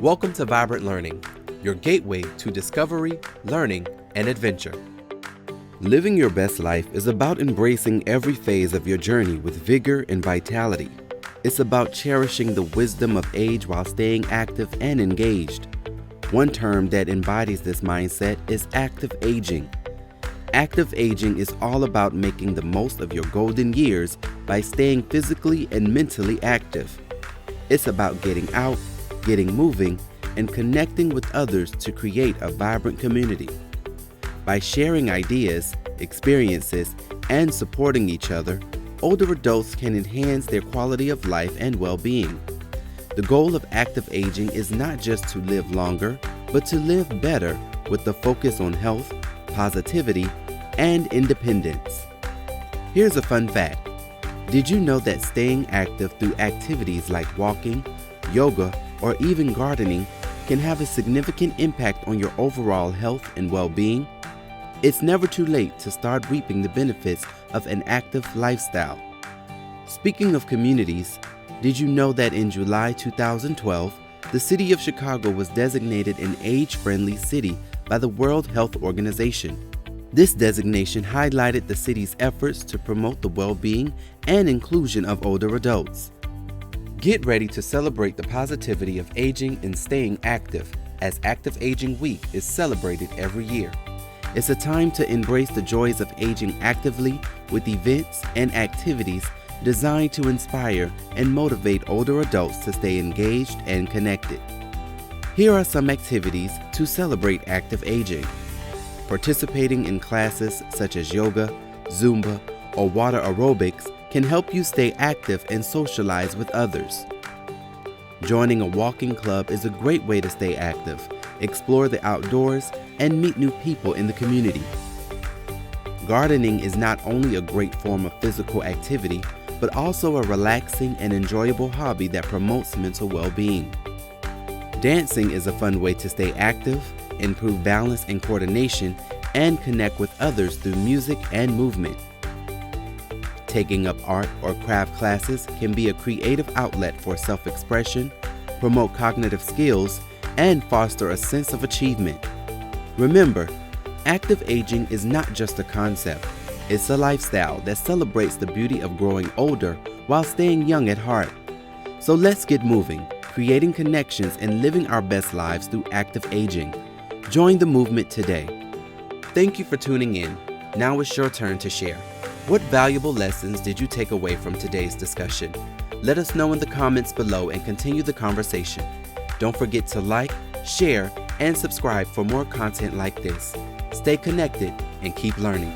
Welcome to Vibrant Learning, your gateway to discovery, learning, and adventure. Living your best life is about embracing every phase of your journey with vigor and vitality. It's about cherishing the wisdom of age while staying active and engaged. One term that embodies this mindset is active aging. Active aging is all about making the most of your golden years by staying physically and mentally active. It's about getting out, getting moving, and connecting with others to create a vibrant community. By sharing ideas, experiences, and supporting each other, older adults can enhance their quality of life and well-being. The goal of active aging is not just to live longer, but to live better with the focus on health, positivity, and independence. Here's a fun fact. Did you know that staying active through activities like walking, yoga, or even gardening can have a significant impact on your overall health and well-being? It's never too late to start reaping the benefits of an active lifestyle. Speaking of communities, did you know that in July 2012, the city of Chicago was designated an age-friendly city by the World Health Organization? This designation highlighted the city's efforts to promote the well-being and inclusion of older adults. Get ready to celebrate the positivity of aging and staying active, as Active Aging Week is celebrated every year. It's a time to embrace the joys of aging actively with events and activities designed to inspire and motivate older adults to stay engaged and connected. Here are some activities to celebrate active aging. Participating in classes such as yoga, Zumba, or water aerobics can help you stay active and socialize with others. Joining a walking club is a great way to stay active, explore the outdoors, and meet new people in the community. Gardening is not only a great form of physical activity, but also a relaxing and enjoyable hobby that promotes mental well-being. Dancing is a fun way to stay active, improve balance and coordination, and connect with others through music and movement. Taking up art or craft classes can be a creative outlet for self-expression, promote cognitive skills, and foster a sense of achievement. Remember, active aging is not just a concept. It's a lifestyle that celebrates the beauty of growing older while staying young at heart. So let's get moving, creating connections and living our best lives through active aging. Join the movement today. Thank you for tuning in. Now it's your turn to share. What valuable lessons did you take away from today's discussion? Let us know in the comments below and continue the conversation. Don't forget to like, share, and subscribe for more content like this. Stay connected and keep learning.